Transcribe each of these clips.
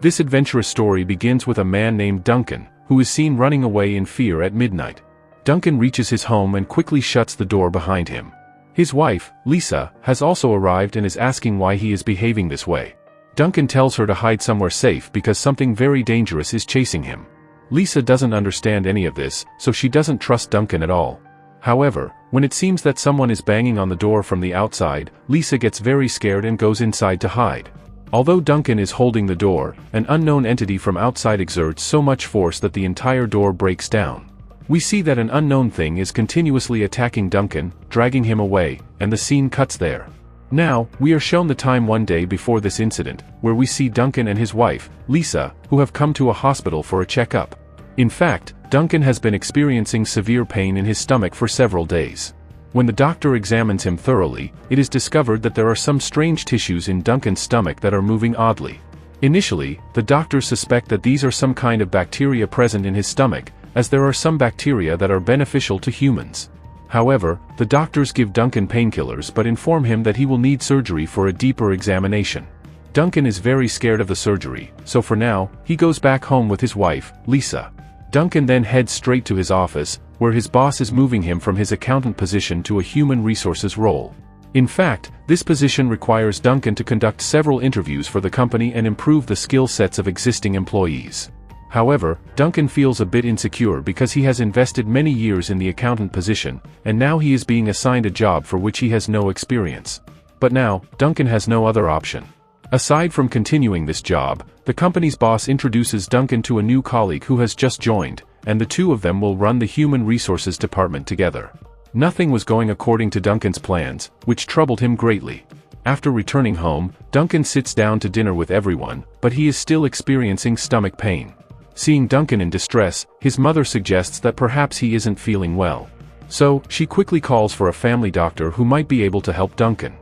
This adventurous story begins with a man named Duncan, who is seen running away in fear at midnight. Duncan reaches his home and quickly shuts the door behind him. His wife, Lisa, has also arrived and is asking why he is behaving this way. Duncan tells her to hide somewhere safe because something very dangerous is chasing him. Lisa doesn't understand any of this, so she doesn't trust Duncan at all. However, when it seems that someone is banging on the door from the outside, Lisa gets very scared and goes inside to hide. Although Duncan is holding the door, an unknown entity from outside exerts so much force that the entire door breaks down. We see that an unknown thing is continuously attacking Duncan, dragging him away, and the scene cuts there. Now, we are shown the time one day before this incident, where we see Duncan and his wife, Lisa, who have come to a hospital for a checkup. In fact, Duncan has been experiencing severe pain in his stomach for several days. When the doctor examines him thoroughly, it is discovered that there are some strange tissues in Duncan's stomach that are moving oddly. Initially, the doctors suspect that these are some kind of bacteria present in his stomach, as there are some bacteria that are beneficial to humans. However, the doctors give Duncan painkillers but inform him that he will need surgery for a deeper examination. Duncan is very scared of the surgery, so for now, he goes back home with his wife, Lisa. Duncan then heads straight to his office, where his boss is moving him from his accountant position to a human resources role. In fact, this position requires Duncan to conduct several interviews for the company and improve the skill sets of existing employees. However, Duncan feels a bit insecure because he has invested many years in the accountant position, and now he is being assigned a job for which he has no experience. But now, Duncan has no other option. Aside from continuing this job, the company's boss introduces Duncan to a new colleague who has just joined, and the two of them will run the human resources department together. Nothing was going according to Duncan's plans, which troubled him greatly. After returning home, Duncan sits down to dinner with everyone, but he is still experiencing stomach pain. Seeing Duncan in distress, his mother suggests that perhaps he isn't feeling well. So, she quickly calls for a family doctor who might be able to help Duncan.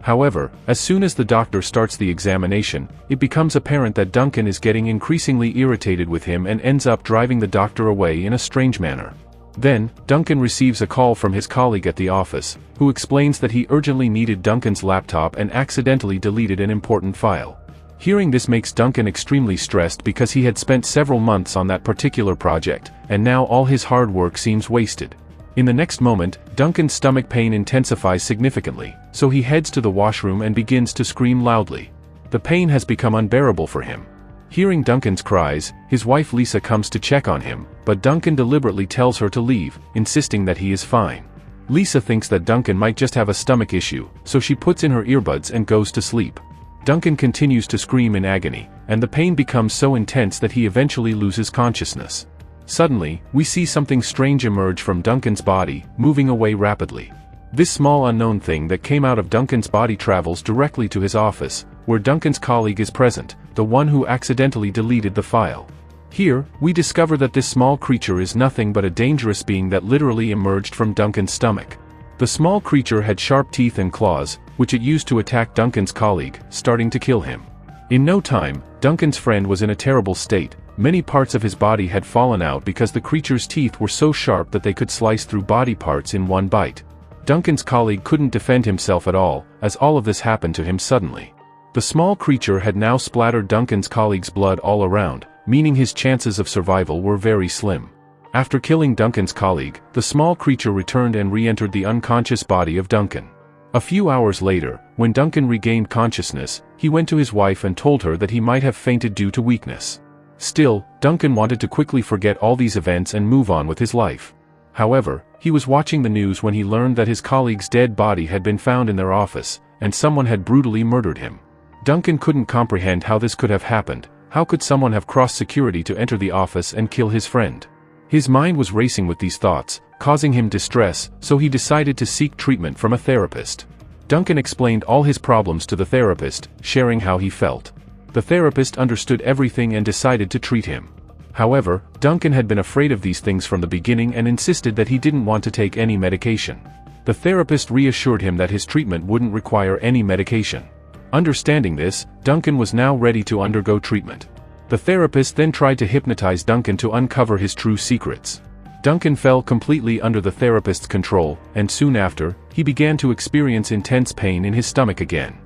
However, as soon as the doctor starts the examination, it becomes apparent that Duncan is getting increasingly irritated with him and ends up driving the doctor away in a strange manner. Then, Duncan receives a call from his colleague at the office, who explains that he urgently needed Duncan's laptop and accidentally deleted an important file. Hearing this makes Duncan extremely stressed because he had spent several months on that particular project, and now all his hard work seems wasted. In the next moment, Duncan's stomach pain intensifies significantly, so he heads to the washroom and begins to scream loudly. The pain has become unbearable for him. Hearing Duncan's cries, his wife Lisa comes to check on him, but Duncan deliberately tells her to leave, insisting that he is fine. Lisa thinks that Duncan might just have a stomach issue, so she puts in her earbuds and goes to sleep. Duncan continues to scream in agony, and the pain becomes so intense that he eventually loses consciousness. Suddenly, we see something strange emerge from Duncan's body, moving away rapidly. This small unknown thing that came out of Duncan's body travels directly to his office, where Duncan's colleague is present, the one who accidentally deleted the file. Here, we discover that this small creature is nothing but a dangerous being that literally emerged from Duncan's stomach. The small creature had sharp teeth and claws, which it used to attack Duncan's colleague, starting to kill him. In no time, Duncan's friend was in a terrible state. Many parts of his body had fallen out because the creature's teeth were so sharp that they could slice through body parts in one bite. Duncan's colleague couldn't defend himself at all, as all of this happened to him suddenly. The small creature had now splattered Duncan's colleague's blood all around, meaning his chances of survival were very slim. After killing Duncan's colleague, the small creature returned and re-entered the unconscious body of Duncan. A few hours later, when Duncan regained consciousness, he went to his wife and told her that he might have fainted due to weakness. Still, Duncan wanted to quickly forget all these events and move on with his life. However, he was watching the news when he learned that his colleague's dead body had been found in their office, and someone had brutally murdered him. Duncan couldn't comprehend how this could have happened. How could someone have crossed security to enter the office and kill his friend? His mind was racing with these thoughts, causing him distress, so he decided to seek treatment from a therapist. Duncan explained all his problems to the therapist, sharing how he felt. The therapist understood everything and decided to treat him. However, Duncan had been afraid of these things from the beginning and insisted that he didn't want to take any medication. The therapist reassured him that his treatment wouldn't require any medication. Understanding this, Duncan was now ready to undergo treatment. The therapist then tried to hypnotize Duncan to uncover his true secrets. Duncan fell completely under the therapist's control, and soon after, he began to experience intense pain in his stomach again.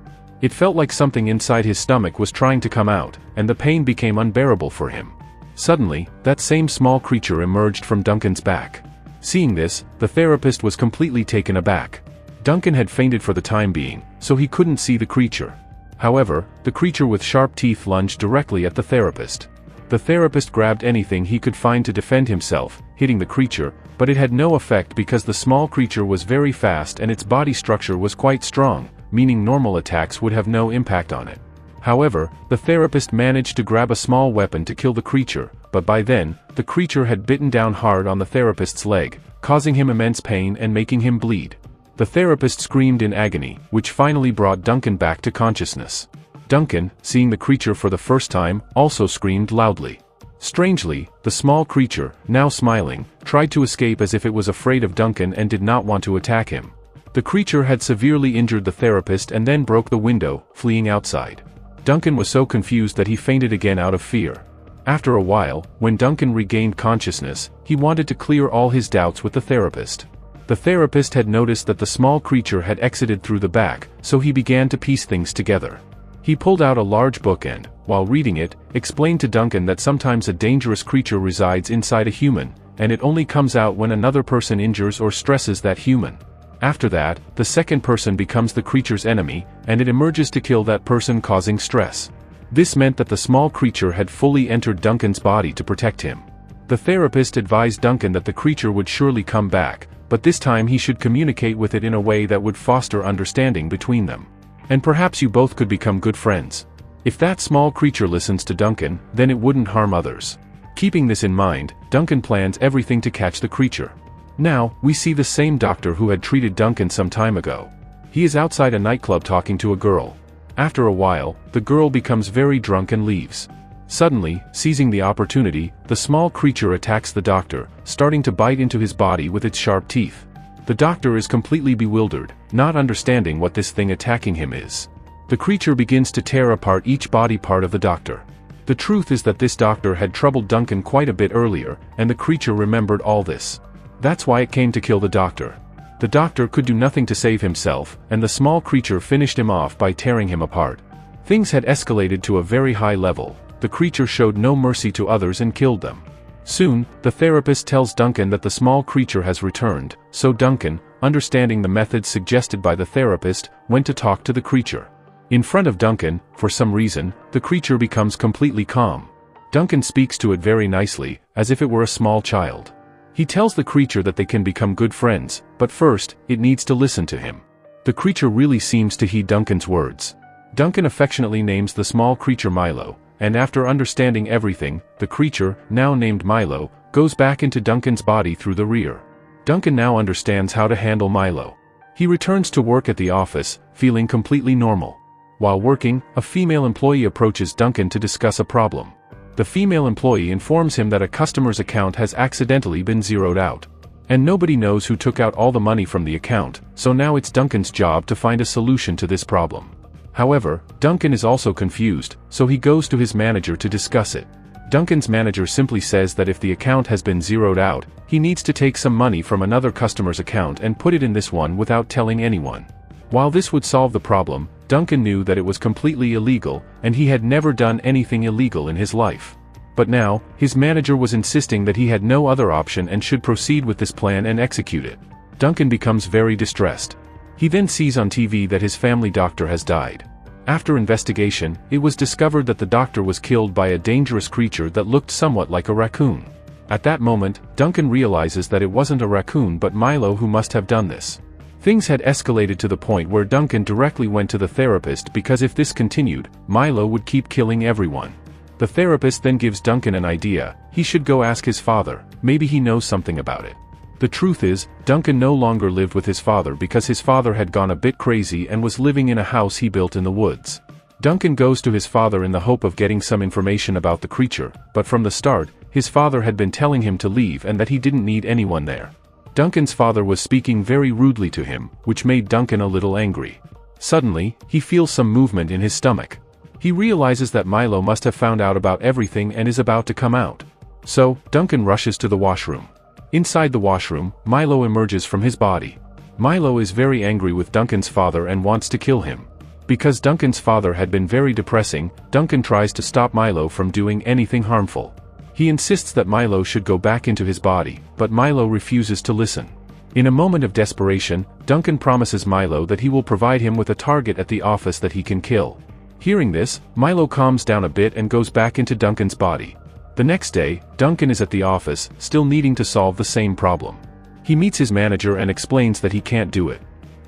It felt like something inside his stomach was trying to come out, and the pain became unbearable for him. Suddenly, that same small creature emerged from Duncan's back. Seeing this, the therapist was completely taken aback. Duncan had fainted for the time being, so he couldn't see the creature. However, the creature with sharp teeth lunged directly at the therapist. The therapist grabbed anything he could find to defend himself, hitting the creature, but it had no effect because the small creature was very fast and its body structure was quite strong, meaning normal attacks would have no impact on it. However, the therapist managed to grab a small weapon to kill the creature, but by then, the creature had bitten down hard on the therapist's leg, causing him immense pain and making him bleed. The therapist screamed in agony, which finally brought Duncan back to consciousness. Duncan, seeing the creature for the first time, also screamed loudly. Strangely, the small creature, now smiling, tried to escape as if it was afraid of Duncan and did not want to attack him. The creature had severely injured the therapist and then broke the window, fleeing outside. Duncan was so confused that he fainted again out of fear. After a while, when Duncan regained consciousness, he wanted to clear all his doubts with the therapist. The therapist had noticed that the small creature had exited through the back, so he began to piece things together. He pulled out a large book and, while reading it, explained to Duncan that sometimes a dangerous creature resides inside a human, and it only comes out when another person injures or stresses that human. After that, the second person becomes the creature's enemy, and it emerges to kill that person, causing stress. This meant that the small creature had fully entered Duncan's body to protect him. The therapist advised Duncan that the creature would surely come back, but this time he should communicate with it in a way that would foster understanding between them. And perhaps you both could become good friends. If that small creature listens to Duncan, then it wouldn't harm others. Keeping this in mind, Duncan plans everything to catch the creature. Now, we see the same doctor who had treated Duncan some time ago. He is outside a nightclub talking to a girl. After a while, the girl becomes very drunk and leaves. Suddenly, seizing the opportunity, the small creature attacks the doctor, starting to bite into his body with its sharp teeth. The doctor is completely bewildered, not understanding what this thing attacking him is. The creature begins to tear apart each body part of the doctor. The truth is that this doctor had troubled Duncan quite a bit earlier, and the creature remembered all this. That's why it came to kill the doctor. The doctor could do nothing to save himself, and the small creature finished him off by tearing him apart. Things had escalated to a very high level. The creature showed no mercy to others and killed them. Soon, the therapist tells Duncan that the small creature has returned, so Duncan, understanding the methods suggested by the therapist, went to talk to the creature. In front of Duncan, for some reason, the creature becomes completely calm. Duncan speaks to it very nicely, as if it were a small child. He tells the creature that they can become good friends, but first, it needs to listen to him. The creature really seems to heed Duncan's words. Duncan affectionately names the small creature Milo, and after understanding everything, the creature, now named Milo, goes back into Duncan's body through the rear. Duncan now understands how to handle Milo. He returns to work at the office, feeling completely normal. While working, a female employee approaches Duncan to discuss a problem. The female employee informs him that a customer's account has accidentally been zeroed out. And nobody knows who took out all the money from the account, so now it's Duncan's job to find a solution to this problem. However, Duncan is also confused, so he goes to his manager to discuss it. Duncan's manager simply says that if the account has been zeroed out, he needs to take some money from another customer's account and put it in this one without telling anyone. While this would solve the problem, Duncan knew that it was completely illegal, and he had never done anything illegal in his life. But now, his manager was insisting that he had no other option and should proceed with this plan and execute it. Duncan becomes very distressed. He then sees on TV that his family doctor has died. After investigation, it was discovered that the doctor was killed by a dangerous creature that looked somewhat like a raccoon. At that moment, Duncan realizes that it wasn't a raccoon but Milo who must have done this. Things had escalated to the point where Duncan directly went to the therapist because if this continued, Milo would keep killing everyone. The therapist then gives Duncan an idea. He should go ask his father, maybe he knows something about it. The truth is, Duncan no longer lived with his father because his father had gone a bit crazy and was living in a house he built in the woods. Duncan goes to his father in the hope of getting some information about the creature, but from the start, his father had been telling him to leave and that he didn't need anyone there. Duncan's father was speaking very rudely to him, which made Duncan a little angry. Suddenly, he feels some movement in his stomach. He realizes that Milo must have found out about everything and is about to come out. So, Duncan rushes to the washroom. Inside the washroom, Milo emerges from his body. Milo is very angry with Duncan's father and wants to kill him. Because Duncan's father had been very depressing, Duncan tries to stop Milo from doing anything harmful. He insists that Milo should go back into his body, but Milo refuses to listen. In a moment of desperation, Duncan promises Milo that he will provide him with a target at the office that he can kill. Hearing this, Milo calms down a bit and goes back into Duncan's body. The next day, Duncan is at the office, still needing to solve the same problem. He meets his manager and explains that he can't do it.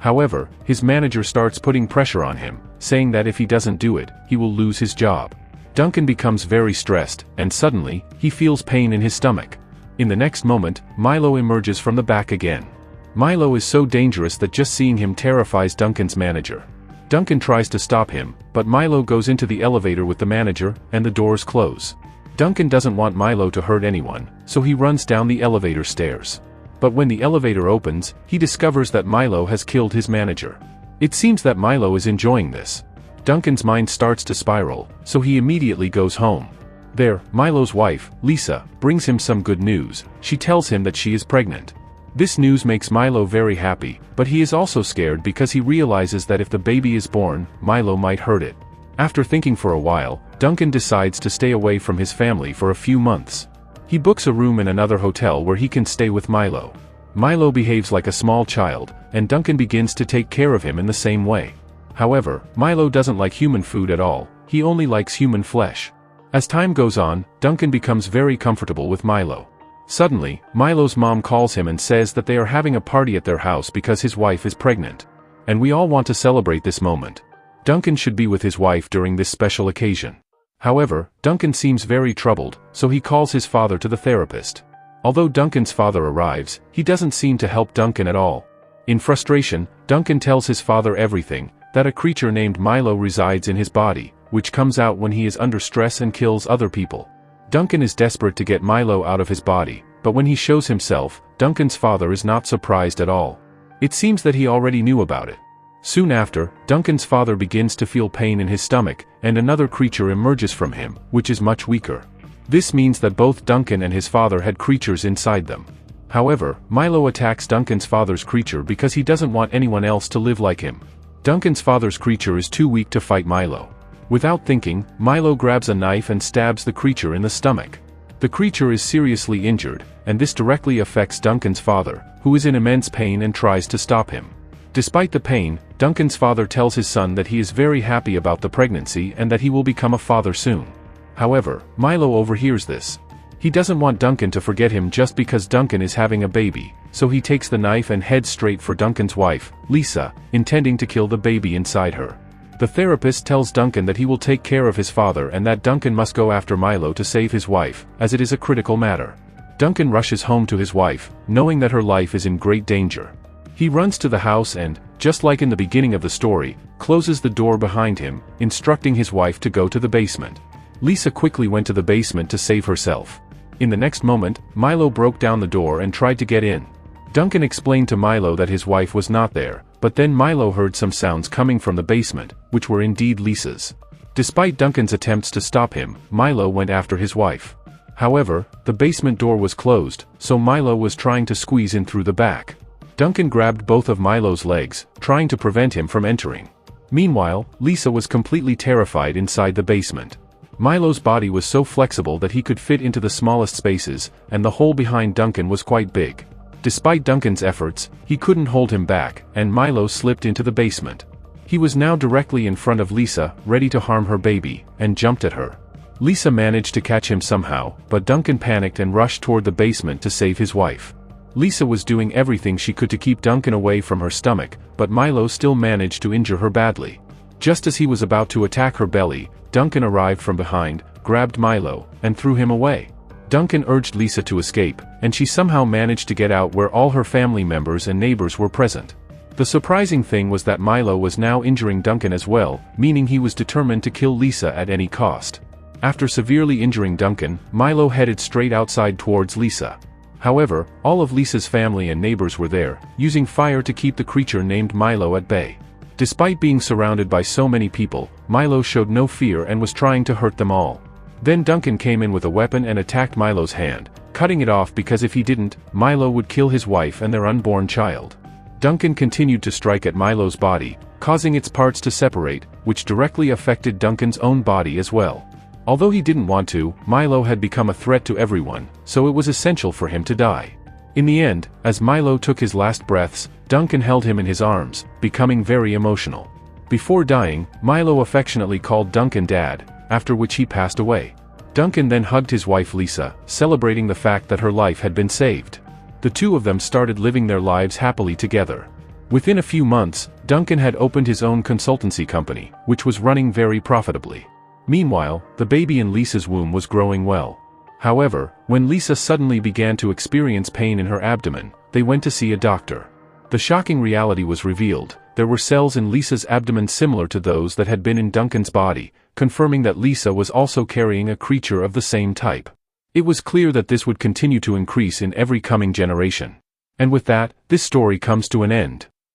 However, his manager starts putting pressure on him, saying that if he doesn't do it, he will lose his job. Duncan becomes very stressed, and suddenly, he feels pain in his stomach. In the next moment, Milo emerges from the back again. Milo is so dangerous that just seeing him terrifies Duncan's manager. Duncan tries to stop him, but Milo goes into the elevator with the manager, and the doors close. Duncan doesn't want Milo to hurt anyone, so he runs down the elevator stairs. But when the elevator opens, he discovers that Milo has killed his manager. It seems that Milo is enjoying this. Duncan's mind starts to spiral, so he immediately goes home. There, Milo's wife, Lisa, brings him some good news. She tells him that she is pregnant. This news makes Milo very happy, but he is also scared because he realizes that if the baby is born, Milo might hurt it. After thinking for a while, Duncan decides to stay away from his family for a few months. He books a room in another hotel where he can stay with Milo. Milo behaves like a small child, and Duncan begins to take care of him in the same way. However, Milo doesn't like human food at all, he only likes human flesh. As time goes on, Duncan becomes very comfortable with Milo. Suddenly, Milo's mom calls him and says that they are having a party at their house because his wife is pregnant. And we all want to celebrate this moment. Duncan should be with his wife during this special occasion. However, Duncan seems very troubled, so he calls his father to the therapist. Although Duncan's father arrives, he doesn't seem to help Duncan at all. In frustration, Duncan tells his father everything, that a creature named Milo resides in his body, which comes out when he is under stress and kills other people. Duncan is desperate to get Milo out of his body, but when he shows himself, Duncan's father is not surprised at all. It seems that he already knew about it. Soon after, Duncan's father begins to feel pain in his stomach, and another creature emerges from him, which is much weaker. This means that both Duncan and his father had creatures inside them. However, Milo attacks Duncan's father's creature because he doesn't want anyone else to live like him. Duncan's father's creature is too weak to fight Milo. Without thinking, Milo grabs a knife and stabs the creature in the stomach. The creature is seriously injured, and this directly affects Duncan's father, who is in immense pain and tries to stop him. Despite the pain, Duncan's father tells his son that he is very happy about the pregnancy and that he will become a father soon. However, Milo overhears this. He doesn't want Duncan to forget him just because Duncan is having a baby, so he takes the knife and heads straight for Duncan's wife, Lisa, intending to kill the baby inside her. The therapist tells Duncan that he will take care of his father and that Duncan must go after Milo to save his wife, as it is a critical matter. Duncan rushes home to his wife, knowing that her life is in great danger. He runs to the house and, just like in the beginning of the story, closes the door behind him, instructing his wife to go to the basement. Lisa quickly went to the basement to save herself. In the next moment, Milo broke down the door and tried to get in. Duncan explained to Milo that his wife was not there, but then Milo heard some sounds coming from the basement, which were indeed Lisa's. Despite Duncan's attempts to stop him, Milo went after his wife. However, the basement door was closed, so Milo was trying to squeeze in through the back. Duncan grabbed both of Milo's legs, trying to prevent him from entering. Meanwhile, Lisa was completely terrified inside the basement. Milo's body was so flexible that he could fit into the smallest spaces, and the hole behind Duncan was quite big. Despite Duncan's efforts, he couldn't hold him back, and Milo slipped into the basement. He was now directly in front of Lisa, ready to harm her baby, and jumped at her. Lisa managed to catch him somehow, but Duncan panicked and rushed toward the basement to save his wife. Lisa was doing everything she could to keep Duncan away from her stomach, but Milo still managed to injure her badly. Just as he was about to attack her belly, Duncan arrived from behind, grabbed Milo, and threw him away. Duncan urged Lisa to escape, and she somehow managed to get out where all her family members and neighbors were present. The surprising thing was that Milo was now injuring Duncan as well, meaning he was determined to kill Lisa at any cost. After severely injuring Duncan, Milo headed straight outside towards Lisa. However, all of Lisa's family and neighbors were there, using fire to keep the creature named Milo at bay. Despite being surrounded by so many people, Milo showed no fear and was trying to hurt them all. Then Duncan came in with a weapon and attacked Milo's hand, cutting it off because if he didn't, Milo would kill his wife and their unborn child. Duncan continued to strike at Milo's body, causing its parts to separate, which directly affected Duncan's own body as well. Although he didn't want to, Milo had become a threat to everyone, so it was essential for him to die. In the end, as Milo took his last breaths, Duncan held him in his arms, becoming very emotional. Before dying, Milo affectionately called Duncan Dad, after which he passed away. Duncan then hugged his wife Lisa, celebrating the fact that her life had been saved. The two of them started living their lives happily together. Within a few months, Duncan had opened his own consultancy company, which was running very profitably. Meanwhile, the baby in Lisa's womb was growing well. However, when Lisa suddenly began to experience pain in her abdomen, they went to see a doctor. The shocking reality was revealed: there were cells in Lisa's abdomen similar to those that had been in Duncan's body, confirming that Lisa was also carrying a creature of the same type. It was clear that this would continue to increase in every coming generation. And with that, this story comes to an end.